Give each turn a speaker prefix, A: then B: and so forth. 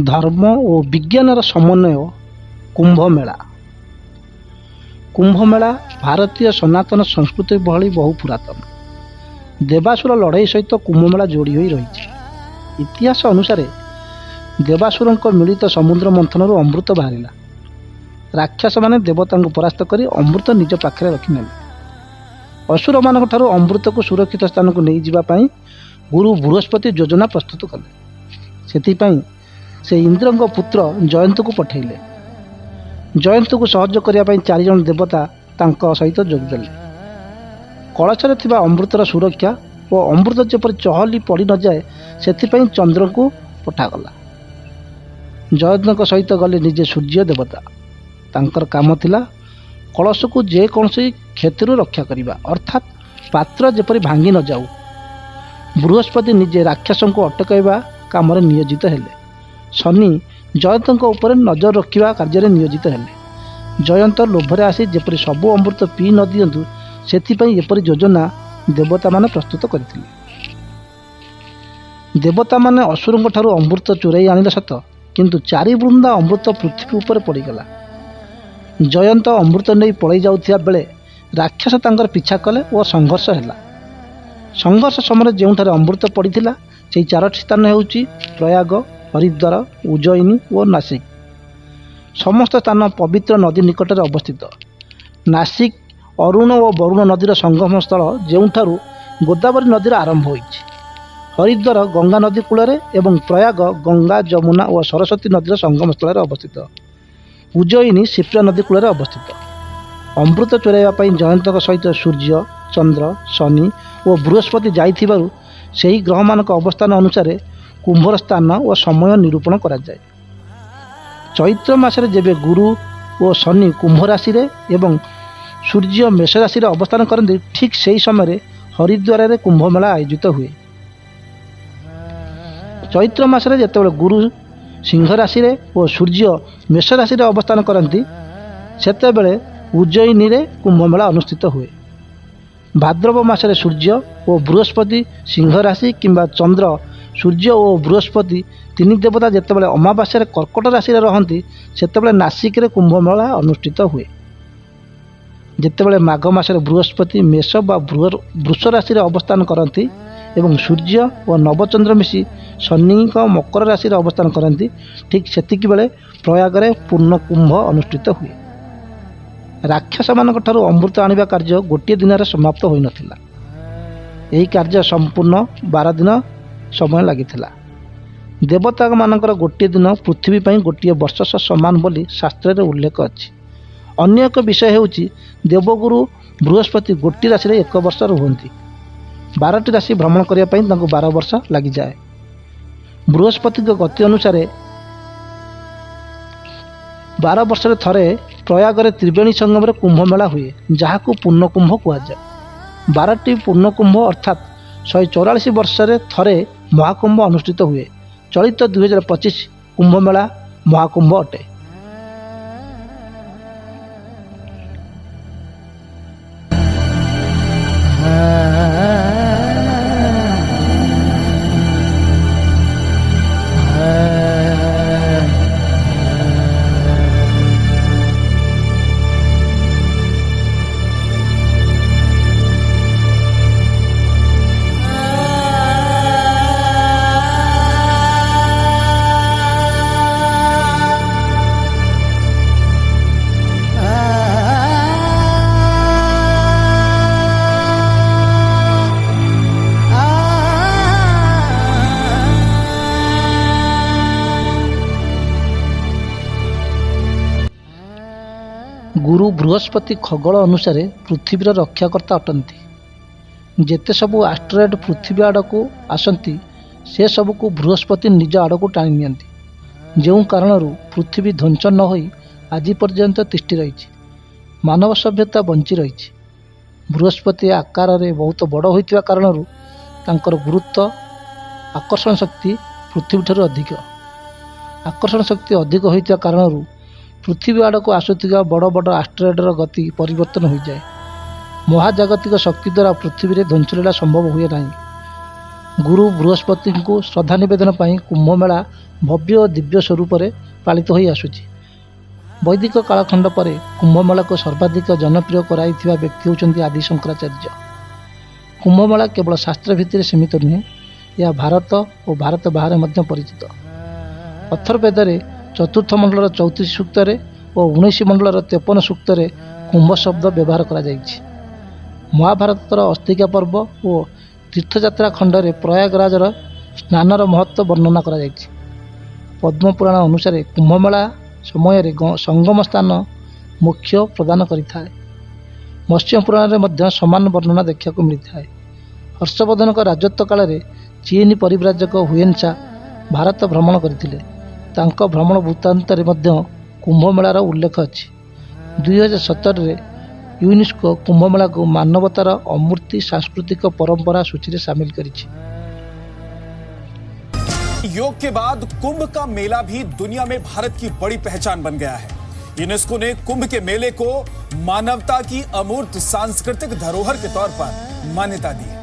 A: धर्म और विज्ञानर समन्वय कुंभमेला। कुंभमेला भारतीय सनातन संस्कृति भली बहु पुरातन। देवासुर लड़ाई सहित कुंभमेला जोड़ी हो रही। इतिहास अनुसार देवासुर मिलित समुद्र मंथन अमृत बाहरिला। राक्षस माने देवता को परास्त कर अमृत निज पाखे रखिने। असुर मान अमृत को सुरक्षित स्थान को नहीं जावाई गुरु बृहस्पति योजना प्रस्तुत कले। से इंद्र पुत्र जयंत को पठेले। जयंत को सहयोग करने 4 जन देवता सहित जोगदेले। कलशरे थिबा अमृतर सुरक्षा और अमृत जेपरि चहली पड़ न जाए से चंद्र को पठागला। जयंत सहित गले निजे सूर्य देवता। तांकर काम थिला कलश को जेकोसी क्षति रक्षा करने, अर्थात पात्र जेपरि भांगी न जाऊ। बृहस्पति निजे राक्षसों को अटकाइबा काम नियोजित हेले। शनि जयंत उपर नजर रखा कार्य नियोजित हेले। जयंत लोभरे आसी जेपरि सबु अमृत पी न दियंतु सेथिपई एपरि योजना देवता माने प्रस्तुत करथिले। देवता माने असुरंक ठारू अमृत चोराई आनिले सत, किंतु 4 बूंदा अमृत पृथ्वी उपर पड़ीगला। जयंत अमृत नहीं पलि जाउथिया बेले राक्षस तांकर पिछा कले और संघर्ष हैला। संघर्ष समय जेउठारे अमृत पड़ीथिला सेई 4टी स्थान हेउची प्रयाग, हरिद्वार, उज्जयिनी और नासिक। समस्त स्थान पवित्र नदी निकट में अवस्थित। नासिक अरुण और वरुण नदीर संगम स्थल जेउठारू गोदावरी नदीर आरंभ होइछि। हरिद्वार गंगा नदी कूल एवं प्रयाग गंगा, जमुना और सरस्वती नदीर संगम स्थल अवस्थित। उज्जयिनी शिप्रा नदी कूल अवस्थित। अमृत चोराइवाई जयंत सहित सूर्य, चंद्र, शनि और बृहस्पति जाइथिबारु सेही ग्रह मानक अवस्थान अनुसार कुंभर स्थान और समय निरूपण करा जाए। चैत्र मासरे जेबे गुरु और शनि कुंभ राशि रे एवं सूर्य मेष राशि रे अवस्थान करते, ठीक से समय हरिद्वार रे कुंभमेला आयोजित हुए। चैत्र मासरे जेतेबेले गुरु सिंह राशि रे और सूर्य मेष राशि रे अवस्थान करती सेतेबेले उज्जयिनी रे कुंभमेला अनुष्ठित हुए। भाद्रव मासरे सूर्य और बृहस्पति सिंह राशि किंबा चंद्र, सूर्य और बृहस्पति 3 देवता जेतेबेले अमावास्या कर्कट राशि रहती सेतेबेले नासिक रे कुंभमेला अनुष्ठित हुए। जेतेबेले माघ मासरे बृहस्पति मेष बा वृष राशि अवस्थान करती एवं सूर्य और नवचंद्र मिशी शनि मकर राशि अवस्थान करती, ठीक सेतिकी बेले प्रयाग रे पूर्ण कुंभ अनुष्ठित हुए। राक्षस मानक ठारू अमृत आनिबा कार्य गोटे दिन रे समाप्त होई नथिला। एही कार्य संपूर्ण 12 दिन समय लगिथिला। देवता मानकर गोटे दिन पृथ्वी पई गोटे वर्ष समान बोली शास्त्र रे उल्लेख अछि। अन्य एक विषय हेउची देवगुरु बृहस्पति गोटे राशि रे 1 वर्ष रुहंती। 12टी राशि भ्रमण करिया पई तांको 12 वर्ष लगी जाए। बृहस्पति के गति अनुसार 12 वर्ष रे थरे प्रयाग रे त्रिवेणी संगम रे कुंभमेला हुए, जहाकू पूर्ण कुंभ कुआ जाए। 12टी पूर्ण कुंभ अर्थात 144 वर्ष रे थरे महाकुंभ अनुष्ठित हुए। चलित 2025 कुंभमेला महाकुंभ अटे। गुरु बृहस्पति खगोल अनुसार पृथ्वीर रक्षाकर्ता अटंती। जेते सबू आस्ट्रॉयड पृथ्वी आड़ को आसती से सबू को बृहस्पति निज आड़ को टाणी नियंती। जो कारण पृथ्वी ध्वंस न होई आज पर्यंत तिष्ठि रही। मानव सभ्यता बंची रही। बृहस्पति आकार में बहुत बड़ होइतिबा कारण तांकर गुरुत्व आकर्षण शक्ति पृथ्वी ठाରୁ अधिक। आकर्षण शक्ति अधिक होइतिबा कारण पृथ्वी आड़ को आसुथिबा बड़ बड़ आस्ट्रॉयडर गति परिवर्तन हो जाए। महाजागतिक शक्ति द्वारा पृथ्वी रे ध्वंसलीला संभव हुए नहीं। गुरु बृहस्पति को श्रद्धा निवेदन कुंभमेला ଭବ୍ୟ ଓ ଦିବ୍ୟ ସ୍ୱରୂପରେ ପାଳିତ ହୋଇ ଆସୁଛି। ବୈଦିକ କାଳଖଣ୍ଡ ପରେ କୁମ୍ଭମେଳାକୁ ସର୍ବାଧିକ ଜନପ୍ରିୟ କରାଇଥିବା ବ୍ୟକ୍ତି ହେଉଛନ୍ତି ଆଦି ଶଙ୍କରାଚାର୍ଯ୍ୟ। କୁମ୍ଭମେଳା କେବଳ ଶାସ୍ତ୍ର ଭିତ୍ତିରେ ସୀମିତ ନୁହେଁ, ଏହା ଭାରତ ଓ ଭାରତ ବାହାରେ ମଧ୍ୟ ପରିଚିତ। ଅଥର୍ବବେଦରେ ଚତୁର୍ଥ ମଣ୍ଡଳର 34 ସୂକ୍ତରେ ଓ 19 ମଣ୍ଡଳର 53 ସୂକ୍ତରେ କୁମ୍ଭ ଶବ୍ଦ ବ୍ୟବହାର କରାଯାଇଛି। ମହାଭାରତର ଅସ୍ତିକା ପର୍ବ ଓ ତୀର୍ଥଯାତ୍ରା ଖଣ୍ଡରେ ପ୍ରୟାଗରାଜର ସ୍ନାନର ମହତ୍ତ୍ୱ ବର୍ଣ୍ଣନା କରାଯାଇଛି। ପଦ୍ମପୁରାଣ ଅନୁସାରେ କୁମ୍ଭମେଳା ସମୟରେ ସଙ୍ଗମ ସ୍ଥାନ ମୋକ୍ଷ ପ୍ରଦାନ କରିଥାଏ। ମତ୍ସ୍ୟ ପୁରାଣରେ ମଧ୍ୟ ସମାନ ବର୍ଣ୍ଣନା ଦେଖିବାକୁ ମିଳିଥାଏ। ହର୍ଷବର୍ଦ୍ଧନଙ୍କ ରାଜତ୍ୱ କାଳରେ ଚୀନ ପରିବ୍ରାଜକ ହୁଏନ୍ସା ଭାରତ ଭ୍ରମଣ କରିଥିଲେ। ତାଙ୍କ ଭ୍ରମଣ ବୃତ୍ତାନ୍ତରେ ମଧ୍ୟ କୁମ୍ଭମେଳାର ଉଲ୍ଲେଖ ଅଛି। 2017ରେ ୟୁନେସ୍କୋ କୁମ୍ଭମେଳାକୁ ମାନବତାର ଅମୂର୍ତ୍ତି ସାଂସ୍କୃତିକ ପରମ୍ପରା ସୂଚୀରେ ସାମିଲ କରିଛି।
B: योग के बाद कुंभ का मेला भी दुनिया में भारत की बड़ी पहचान बन गया है। यूनेस्को ने कुंभ के मेले को मानवता की अमूर्त सांस्कृतिक धरोहर के तौर पर मान्यता दी है।